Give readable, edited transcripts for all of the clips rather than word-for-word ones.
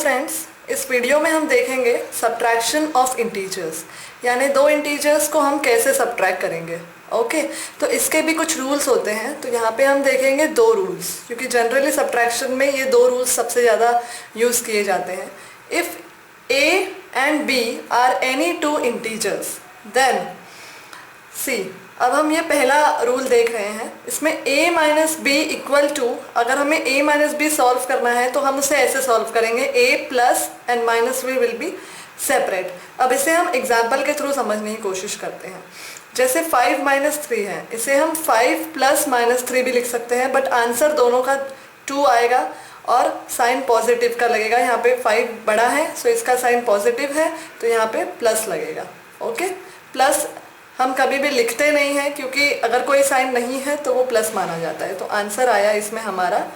Friends, इस video में हम देखेंगे सब्ट्रैक्शन ऑफ इंटीजर्स, यानी दो इंटीजर्स को हम कैसे सब्ट्रैक्ट करेंगे। ओके, तो इसके भी कुछ रूल्स होते हैं। तो यहाँ पे हम देखेंगे दो रूल्स, क्योंकि जनरली सब्ट्रैक्शन में ये दो रूल्स सबसे ज़्यादा यूज़ किए जाते हैं। If a and b are any two integers then c, अब हम ये पहला रूल देख रहे हैं। इसमें a minus b equal to, अगर हमें a माइनस बी सॉल्व करना है तो हम उसे ऐसे सॉल्व करेंगे, a plus and minus b will be separate. अब इसे हम एग्जाम्पल के थ्रू समझने की कोशिश करते हैं। जैसे 5 माइनस 3 है, इसे हम 5 प्लस माइनस 3 भी लिख सकते हैं, बट आंसर दोनों का 2 आएगा और साइन पॉजिटिव का लगेगा। यहाँ पे 5 बड़ा है सो इसका साइन पॉजिटिव है, तो यहाँ पे प्लस लगेगा। ओके, प्लस हम कभी भी लिखते नहीं हैं, क्योंकि अगर कोई साइन नहीं है तो वो प्लस माना जाता है। तो आंसर आया इसमें हमारा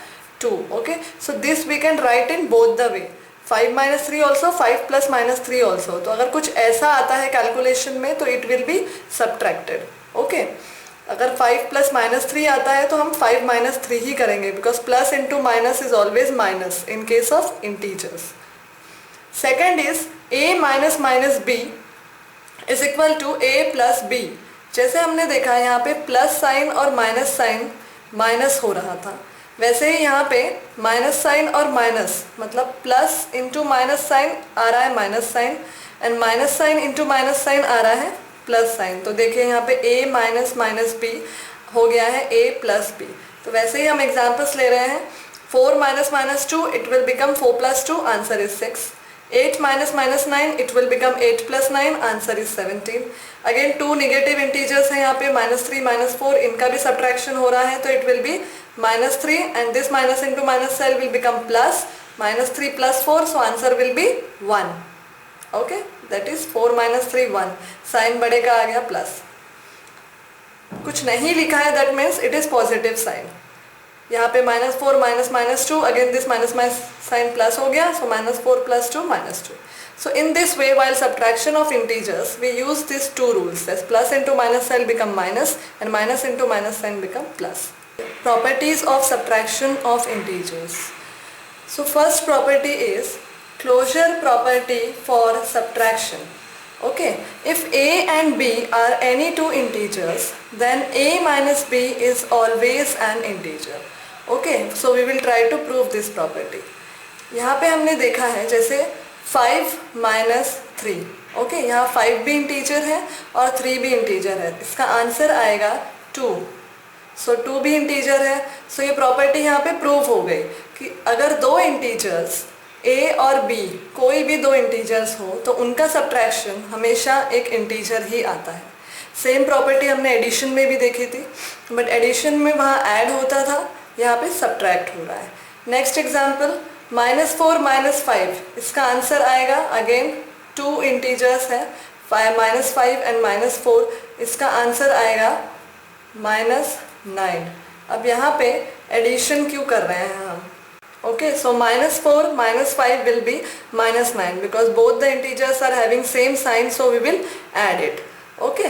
2। Okay, so this we can write in both the way, 5 minus 3 also, 5 plus minus 3 also. तो अगर कुछ ऐसा आता है कैलकुलेशन में तो it will be subtracted. Okay, अगर 5 प्लस माइनस 3 आता है तो हम 5 माइनस 3 ही करेंगे, because plus into minus is always minus in case of integers. Second is a minus minus b is equal to a plus b. जैसे हमने देखा यहाँ पे प्लस साइन और माइनस साइन माइनस हो रहा था, वैसे ही यहाँ पे माइनस साइन और माइनस मतलब प्लस इंटू माइनस साइन आ रहा है minus sign, and minus sign into minus sign आ रहा है प्लस साइन। तो देखिए यहाँ पे a माइनस माइनस बी हो गया है a प्लस बी। तो वैसे ही हम एग्जाम्पल्स ले रहे हैं। 4 minus minus 2 it will become 4 plus 2, answer is 6। 8 minus minus 9 it will become 8 plus 9, answer is 17। Again two negative integers हैं यहाँ पे, -3 -4, इनका भी सब्ट्रैक्शन हो रहा है, तो it will be -3 and this minus into minus cell will become plus, -3 plus 4, so answer will be 1। Okay, that is 4 minus 3 1, sign बड़े का आ गया प्लस। कुछ नहीं लिखा है that means it is positive sign. यहाँ पे -4 minus minus 2, again this minus minus sign plus हो गया, so -4 plus 2 -2। So in this way, while subtraction of integers, we use these two rules, as plus into minus sign become minus and minus into minus sign become plus. Properties of subtraction of integers. So first property is closure property for subtraction. Okay, if a and b are any two integers, then a minus b is always an integer. Okay, so we will try to prove this property. यहाँ पे हमने देखा है जैसे 5 minus 3, okay, यहाँ 5 भी integer है और 3 भी इंटीजर है, इसका आंसर आएगा 2। सो 2 भी इंटीजर है, सो ये प्रॉपर्टी यहाँ पे प्रूव हो गई कि अगर दो इंटीजर्स a और b, कोई भी दो इंटीजर्स हो तो उनका सब्ट्रैक्शन हमेशा एक इंटीजर ही आता है। सेम प्रॉपर्टी हमने एडिशन में भी देखी थी, बट एडिशन में वहाँ ऐड होता था, यहाँ पे सब्ट्रैक्ट हो रहा है। नेक्स्ट एग्जाम्पल, -4 -5, इसका आंसर आएगा अगेन 2 इंटीजर्स है, -5 एंड -4, इसका आंसर आएगा -9। अब यहाँ पे एडिशन क्यों कर रहे हैं हम? Okay, so -4 -5 will be -9 because both the integers are having same sign, so we will add it. Okay,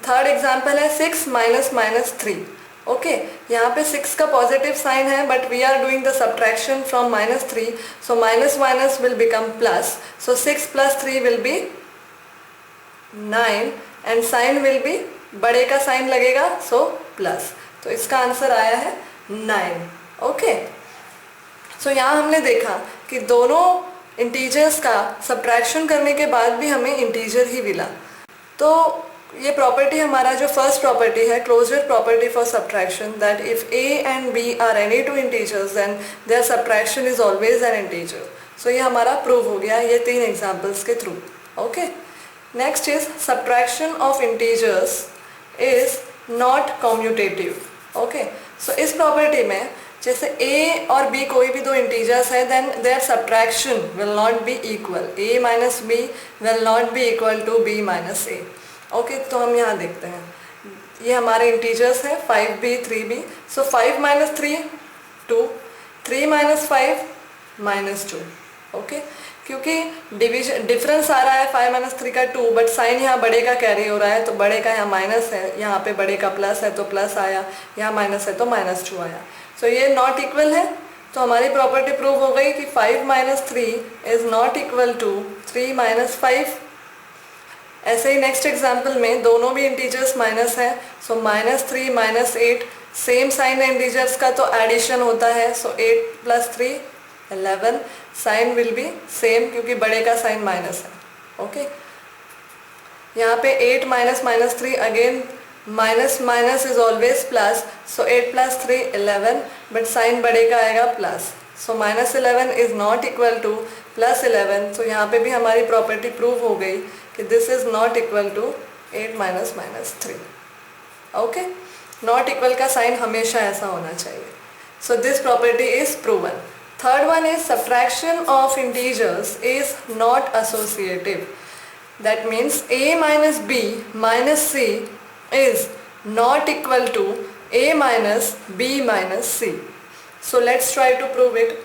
third example है 6 माइनस माइनस 3। ओके, यहाँ पे 6 का पॉजिटिव साइन है, but we are doing the subtraction from -3, so minus minus will become plus, so 6 plus 3 will be 9 and sign will be, बड़े का sign लगेगा, so plus, तो इसका आंसर आया है 9। ओके, सो यहाँ हमने देखा कि दोनों इंटीजर्स का सब्ट्रैक्शन करने के बाद भी हमें इंटीजर ही मिला। तो ये प्रॉपर्टी हमारा जो फर्स्ट प्रॉपर्टी है, closure property for subtraction, that if a and b are any two integers then there subtraction is always an integer. So ये हमारा प्रूव हो गया ये 3 एग्जाम्पल्स के through. Okay, next is subtraction of integers is not commutative. Okay, so इस property में जैसे a और b कोई भी दो इंटीजर्स है, then there subtraction will not be equal, a minus b will not be equal to b minus a। Okay, तो हम यहाँ देखते हैं, ये हमारे इंटीजर्स है 5b 3b, सो 5 माइनस 3 2, 3 माइनस 5 -2। ओके, क्योंकि डिवीजन डिफरेंस आ रहा है 5 माइनस 3 का 2, बट साइन यहाँ बड़े का कैरी हो रहा है, तो बड़े का यहाँ माइनस है, यहाँ पे बड़े का प्लस है तो प्लस आया, यहाँ माइनस है तो -2 आया। सो ये नॉट इक्वल है, तो हमारी प्रॉपर्टी प्रूव हो गई कि 5 minus 3 is not equal to 3 minus 5। ऐसे ही नेक्स्ट एग्जाम्पल में दोनों भी इंटीजर्स माइनस हैं, सो -3 -8 सेम साइन इंटीजर्स का तो एडिशन होता है, सो 8 + 3 11 साइन विल बी सेम क्योंकि बड़े का साइन माइनस है। ओके, यहाँ पे 8 - -3 again minus minus is always plus, so 8 + 3 11 but sign बड़े का आएगा plus, so -11 is not equal to +11। तो यहाँ पे भी हमारी प्रॉपर्टी प्रूव हो गई कि this is not equal to 8 - -3। Okay, not equal का साइन हमेशा ऐसा होना चाहिए। So this property is proven. Third one is subtraction of integers is not associative. That means a minus b minus c is not equal to a minus b minus c. So let's try to prove it.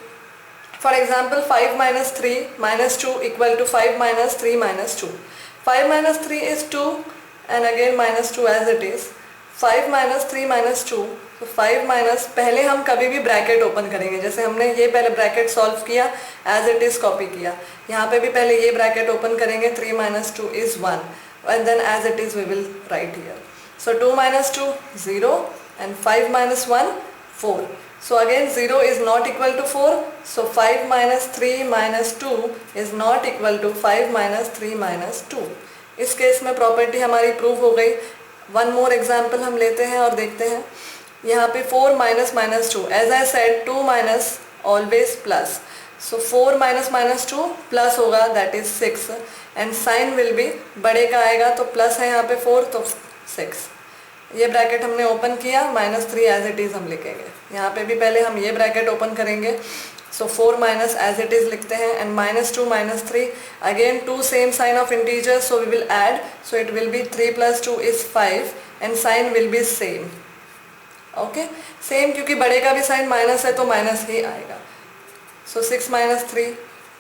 For example, 5 minus 3 minus 2 equal to 5 minus 3 minus 2. 5 minus 3 is 2 and again minus 2 as it is. 5 minus 3 minus 2, तो 5 minus, पहले हम कभी भी bracket open करेंगे, जैसे हमने ये पहले ब्रैकेट सॉल्व किया एज इट इज़ कॉपी किया, यहाँ पे भी पहले ये ब्रैकेट ओपन करेंगे, 3 - 2 is 1 and then as it is we will write here. So 2 - 2 0 and 5 - 1 4. So again 0 is not equal to 4, so 5 - 3 - 2 is not equal to 5 - 3 - 2. इस case में प्रॉपर्टी हमारी प्रूव हो गई। वन मोर एग्जाम्पल हम लेते हैं और देखते हैं। यहाँ पे 4 - -2, as I said 2 minus always plus, so 4 - -2 plus होगा, that is 6 and sign will be बड़े का आएगा, तो प्लस है यहाँ पे 4 तो 6। ये ब्रैकेट हमने ओपन किया, -3 एज इट इज़ हम लिखेंगे। यहाँ पे भी पहले हम ये ब्रैकेट ओपन करेंगे, so 4 minus as it is लिखते हैं and -2 -3 again 2 same sign of integers, so we will add, so it will be 3 + 2 is 5 and sign will be same. Okay, same क्योंकि बड़े का भी साइन माइनस है तो minus ही आएगा। सो 6 - 3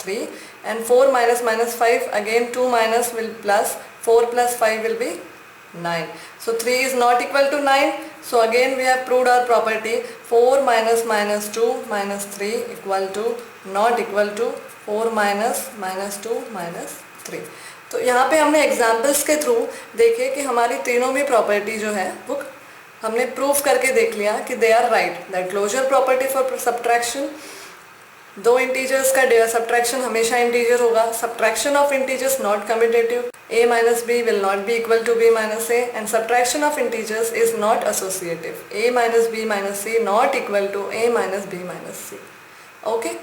3 and 4 - -5 again 2 minus will plus, 4 + 5 will be 9. So 3 is not equal to 9. So again we have proved our property 4 - -2 - 3 equal to not equal to 4 - -2 - 3. तो यहाँ पे हमने एग्जाम्पल्स के थ्रू देखे कि हमारी तीनों भी प्रॉपर्टी जो है वो हमने प्रूव करके देख लिया कि they are right. That closure property for subtraction, दो इंटीजर्स का सब्ट्रैक्शन हमेशा इंटीजर होगा, subtraction of integers not commutative, a minus b will not be equal to b minus a, and subtraction of integers is not associative, a minus b minus c not equal to a minus b minus c. Okay.